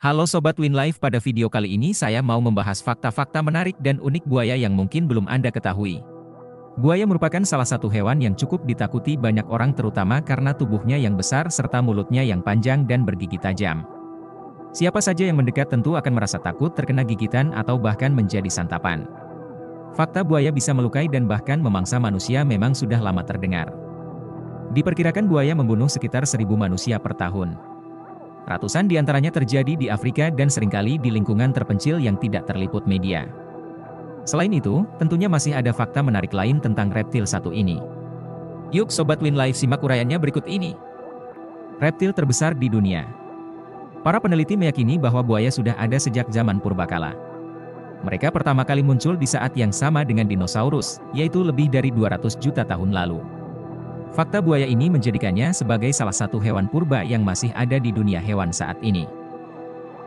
Halo Sobat Winlife, pada video kali ini saya mau membahas fakta-fakta menarik dan unik buaya yang mungkin belum Anda ketahui. Buaya merupakan salah satu hewan yang cukup ditakuti banyak orang terutama karena tubuhnya yang besar serta mulutnya yang panjang dan bergigi tajam. Siapa saja yang mendekat tentu akan merasa takut terkena gigitan atau bahkan menjadi santapan. Fakta buaya bisa melukai dan bahkan memangsa manusia memang sudah lama terdengar. Diperkirakan buaya membunuh sekitar 1.000 manusia per tahun. Ratusan di antaranya terjadi di Afrika dan seringkali di lingkungan terpencil yang tidak terliput media. Selain itu, tentunya masih ada fakta menarik lain tentang reptil satu ini. Yuk Sobat Winlife, simak uraiannya berikut ini. Reptil terbesar di dunia. Para peneliti meyakini bahwa buaya sudah ada sejak zaman purbakala. Mereka pertama kali muncul di saat yang sama dengan dinosaurus, yaitu lebih dari 200 juta tahun lalu. Fakta buaya ini menjadikannya sebagai salah satu hewan purba yang masih ada di dunia hewan saat ini.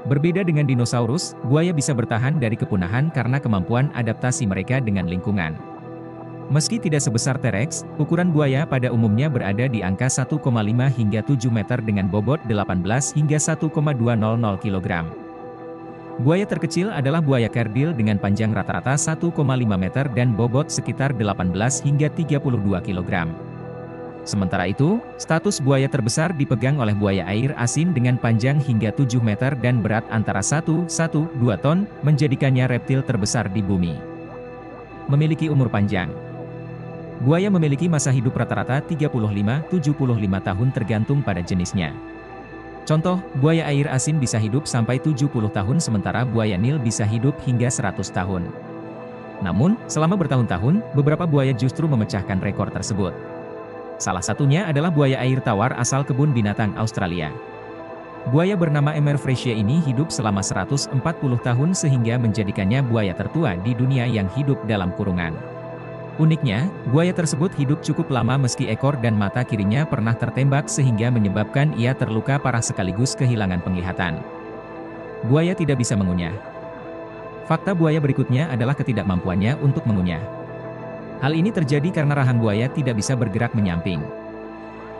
Berbeda dengan dinosaurus, buaya bisa bertahan dari kepunahan karena kemampuan adaptasi mereka dengan lingkungan. Meski tidak sebesar T-Rex, ukuran buaya pada umumnya berada di angka 1,5 hingga 7 meter dengan bobot 18 hingga 1,200 kg. Buaya terkecil adalah buaya kerdil dengan panjang rata-rata 1,5 meter dan bobot sekitar 18 hingga 32 kg. Sementara itu, status buaya terbesar dipegang oleh buaya air asin dengan panjang hingga 7 meter dan berat antara 1,2 ton, menjadikannya reptil terbesar di bumi. Memiliki umur panjang. Buaya memiliki masa hidup rata-rata 35-75 tahun tergantung pada jenisnya. Contoh, buaya air asin bisa hidup sampai 70 tahun sementara buaya Nil bisa hidup hingga 100 tahun. Namun, selama bertahun-tahun, beberapa buaya justru memecahkan rekor tersebut. Salah satunya adalah buaya air tawar asal kebun binatang Australia. Buaya bernama Emerfresia ini hidup selama 140 tahun sehingga menjadikannya buaya tertua di dunia yang hidup dalam kurungan. Uniknya, buaya tersebut hidup cukup lama meski ekor dan mata kirinya pernah tertembak sehingga menyebabkan ia terluka parah sekaligus kehilangan penglihatan. Buaya tidak bisa mengunyah. Fakta buaya berikutnya adalah ketidakmampuannya untuk mengunyah. Hal ini terjadi karena rahang buaya tidak bisa bergerak menyamping.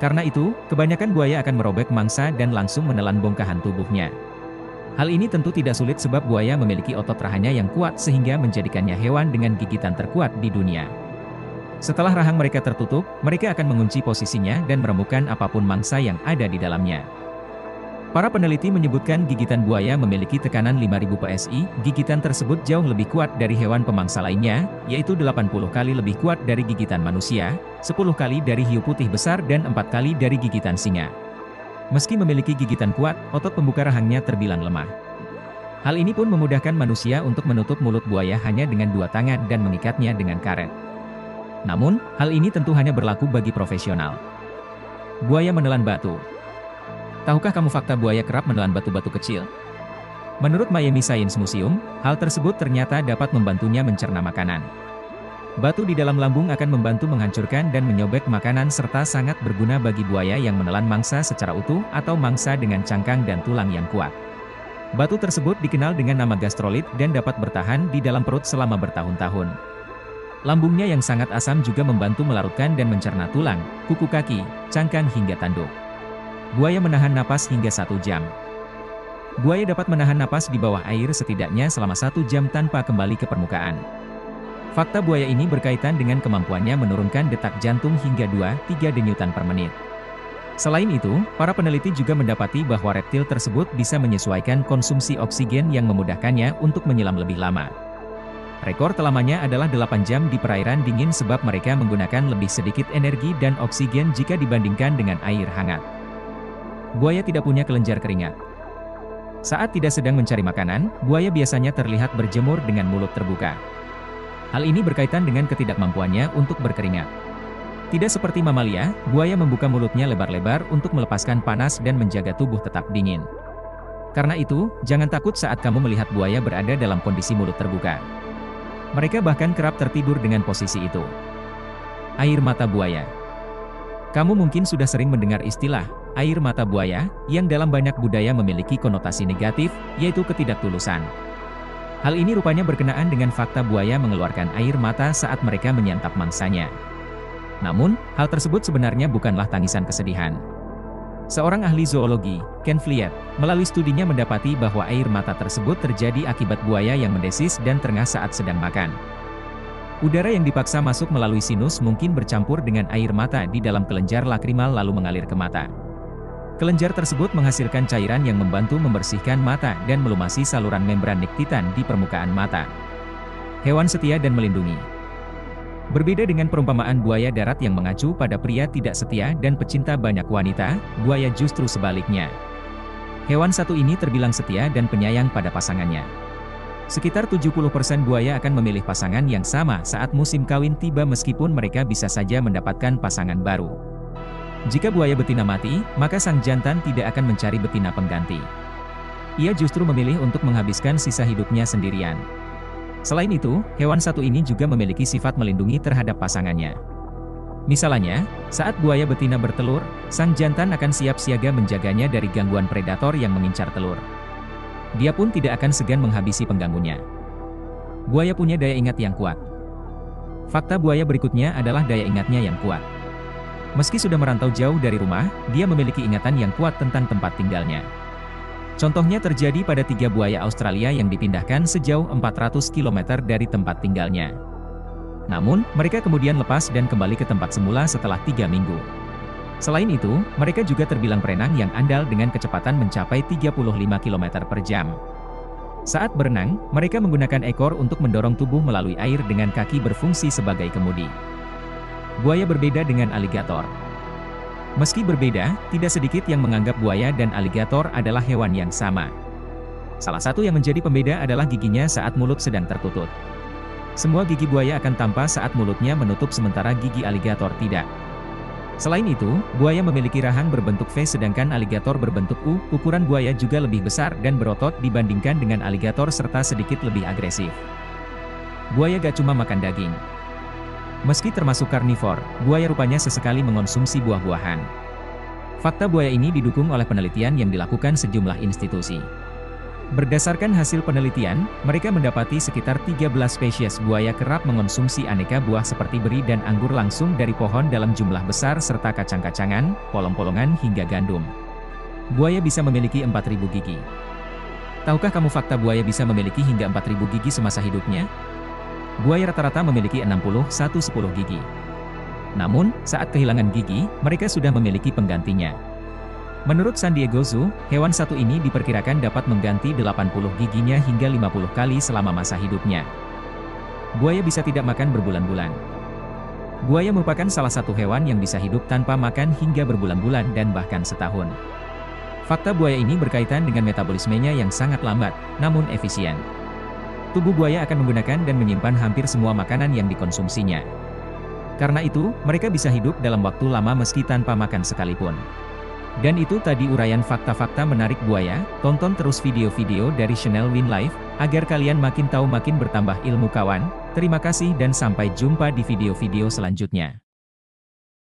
Karena itu, kebanyakan buaya akan merobek mangsa dan langsung menelan bongkahan tubuhnya. Hal ini tentu tidak sulit sebab buaya memiliki otot rahangnya yang kuat sehingga menjadikannya hewan dengan gigitan terkuat di dunia. Setelah rahang mereka tertutup, mereka akan mengunci posisinya dan meremukkan apapun mangsa yang ada di dalamnya. Para peneliti menyebutkan gigitan buaya memiliki tekanan 5000 psi, gigitan tersebut jauh lebih kuat dari hewan pemangsa lainnya, yaitu 80 kali lebih kuat dari gigitan manusia, 10 kali dari hiu putih besar dan 4 kali dari gigitan singa. Meski memiliki gigitan kuat, otot pembuka rahangnya terbilang lemah. Hal ini pun memudahkan manusia untuk menutup mulut buaya hanya dengan 2 tangan dan mengikatnya dengan karet. Namun, hal ini tentu hanya berlaku bagi profesional. Buaya menelan batu. Tahukah kamu fakta buaya kerap menelan batu-batu kecil? Menurut Miami Science Museum, hal tersebut ternyata dapat membantunya mencerna makanan. Batu di dalam lambung akan membantu menghancurkan dan menyobek makanan serta sangat berguna bagi buaya yang menelan mangsa secara utuh atau mangsa dengan cangkang dan tulang yang kuat. Batu tersebut dikenal dengan nama gastrolit dan dapat bertahan di dalam perut selama bertahun-tahun. Lambungnya yang sangat asam juga membantu melarutkan dan mencerna tulang, kuku kaki, cangkang hingga tanduk. Buaya menahan napas hingga 1 jam. Buaya dapat menahan napas di bawah air setidaknya selama 1 jam tanpa kembali ke permukaan. Fakta buaya ini berkaitan dengan kemampuannya menurunkan detak jantung hingga 2-3 denyutan per menit. Selain itu, para peneliti juga mendapati bahwa reptil tersebut bisa menyesuaikan konsumsi oksigen yang memudahkannya untuk menyelam lebih lama. Rekor telamanya adalah 8 jam di perairan dingin sebab mereka menggunakan lebih sedikit energi dan oksigen jika dibandingkan dengan air hangat. Buaya tidak punya kelenjar keringat. Saat tidak sedang mencari makanan, buaya biasanya terlihat berjemur dengan mulut terbuka. Hal ini berkaitan dengan ketidakmampuannya untuk berkeringat. Tidak seperti mamalia, buaya membuka mulutnya lebar-lebar untuk melepaskan panas dan menjaga tubuh tetap dingin. Karena itu, jangan takut saat kamu melihat buaya berada dalam kondisi mulut terbuka. Mereka bahkan kerap tertidur dengan posisi itu. Air mata buaya. Kamu mungkin sudah sering mendengar istilah air mata buaya, yang dalam banyak budaya memiliki konotasi negatif, yaitu ketidaktulusan. Hal ini rupanya berkenaan dengan fakta buaya mengeluarkan air mata saat mereka menyantap mangsanya. Namun, hal tersebut sebenarnya bukanlah tangisan kesedihan. Seorang ahli zoologi, Ken Fliet, melalui studinya mendapati bahwa air mata tersebut terjadi akibat buaya yang mendesis dan terengah saat sedang makan. Udara yang dipaksa masuk melalui sinus mungkin bercampur dengan air mata di dalam kelenjar lakrimal lalu mengalir ke mata. Kelenjar tersebut menghasilkan cairan yang membantu membersihkan mata dan melumasi saluran membran niktitan di permukaan mata. Hewan setia dan melindungi. Berbeda dengan perumpamaan buaya darat yang mengacu pada pria tidak setia dan pecinta banyak wanita, buaya justru sebaliknya. Hewan satu ini terbilang setia dan penyayang pada pasangannya. Sekitar 70% buaya akan memilih pasangan yang sama saat musim kawin tiba meskipun mereka bisa saja mendapatkan pasangan baru. Jika buaya betina mati, maka sang jantan tidak akan mencari betina pengganti. Ia justru memilih untuk menghabiskan sisa hidupnya sendirian. Selain itu, hewan satu ini juga memiliki sifat melindungi terhadap pasangannya. Misalnya, saat buaya betina bertelur, sang jantan akan siap siaga menjaganya dari gangguan predator yang mengincar telur. Dia pun tidak akan segan menghabisi pengganggunya. Buaya punya daya ingat yang kuat. Fakta buaya berikutnya adalah daya ingatnya yang kuat. Meski sudah merantau jauh dari rumah, dia memiliki ingatan yang kuat tentang tempat tinggalnya. Contohnya terjadi pada 3 buaya Australia yang dipindahkan sejauh 400 km dari tempat tinggalnya. Namun, mereka kemudian lepas dan kembali ke tempat semula setelah 3 minggu. Selain itu, mereka juga terbilang perenang yang andal dengan kecepatan mencapai 35 km per jam. Saat berenang, mereka menggunakan ekor untuk mendorong tubuh melalui air dengan kaki berfungsi sebagai kemudi. Buaya berbeda dengan aligator. Meski berbeda, tidak sedikit yang menganggap buaya dan aligator adalah hewan yang sama. Salah satu yang menjadi pembeda adalah giginya saat mulut sedang tertutup. Semua gigi buaya akan tampak saat mulutnya menutup sementara gigi aligator tidak. Selain itu, buaya memiliki rahang berbentuk V sedangkan aligator berbentuk U. Ukuran buaya juga lebih besar dan berotot dibandingkan dengan aligator serta sedikit lebih agresif. Buaya gak cuma makan daging. Meski termasuk karnivor, buaya rupanya sesekali mengonsumsi buah-buahan. Fakta buaya ini didukung oleh penelitian yang dilakukan sejumlah institusi. Berdasarkan hasil penelitian, mereka mendapati sekitar 13 spesies buaya kerap mengonsumsi aneka buah seperti beri dan anggur langsung dari pohon dalam jumlah besar serta kacang-kacangan, polong-polongan hingga gandum. Buaya bisa memiliki 4.000 gigi. Tahukah kamu fakta buaya bisa memiliki hingga 4.000 gigi semasa hidupnya? Buaya rata-rata memiliki 60–10 gigi. Namun, saat kehilangan gigi, mereka sudah memiliki penggantinya. Menurut San Diego Zoo, hewan satu ini diperkirakan dapat mengganti 80 giginya hingga 50 kali selama masa hidupnya. Buaya bisa tidak makan berbulan-bulan. Buaya merupakan salah satu hewan yang bisa hidup tanpa makan hingga berbulan-bulan dan bahkan setahun. Fakta buaya ini berkaitan dengan metabolismenya yang sangat lambat, namun efisien. Tubuh buaya akan menggunakan dan menyimpan hampir semua makanan yang dikonsumsinya. Karena itu, mereka bisa hidup dalam waktu lama meski tanpa makan sekalipun. Dan itu tadi uraian fakta-fakta menarik buaya. Tonton terus video-video dari channel Win Life, agar kalian makin tahu makin bertambah ilmu kawan. Terima kasih dan sampai jumpa di video-video selanjutnya.